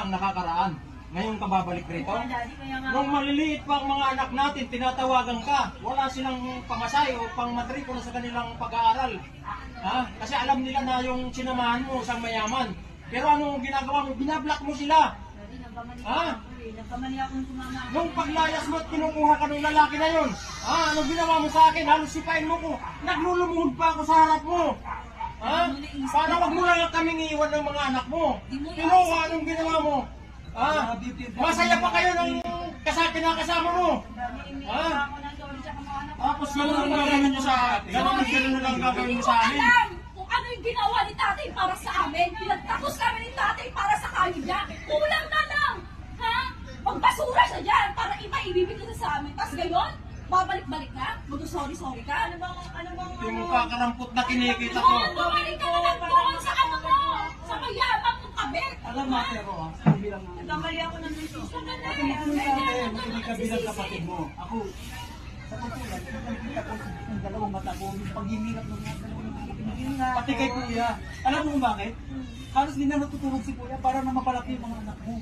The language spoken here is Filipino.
na ang nakakaraan. Ngayon ka babalik rito? Nung maliliit pa ang mga anak natin, tinatawagan ka. Wala silang pamasay o pangmatrikula sa kanilang pag-aaral. Ha? Kasi alam nila na yung sinamahan mo sa mayaman. Pero anong ginagawa mo? Binablock mo sila. Ha? Nung paglayas mo at kinukuha ka ng lalaki na yun, ha? Anong ginawa mo sa akin? Halos sipain mo ko. Naglulumuhod pa ako sa harap mo. Ha? Para wag mo lang kaming iiwan ng mga anak mo. Pero anong ginawa mo? Ha? Masaya pa kayo ng kinakasama mo. Ha? Tapos gano'n ang gagawin mo sa atin. Gano'n lang gagawin mo sa amin. Kung ano yung ginawa ni tatay para sa amin, pinagtapos namin ni tatay para sa kanya, kulang na lang. Ha? Magbasura siya dyan para ipaibibigay sa amin. Tapos gayon, babalik-balik ka? Mag-sorry-sorry ka? Ano bang Yung kakarampot na kinikita ko. Bumalik ka na lang doon sa ano mo, sa mayabang mong kabit. Alam mo, pero sabi lang mo. Nagkamali ako ng dito. Ako magpunta ako, magkabilang kapatid mo. Ako, sa pagkulan, nakikita ko yung dalawang mata ko, yung pag-imirap ng mga dalawang pati kay kuya. Alam mo bakit? Halos din na natutulog si kuya para na mapalaki yung mga anak mo.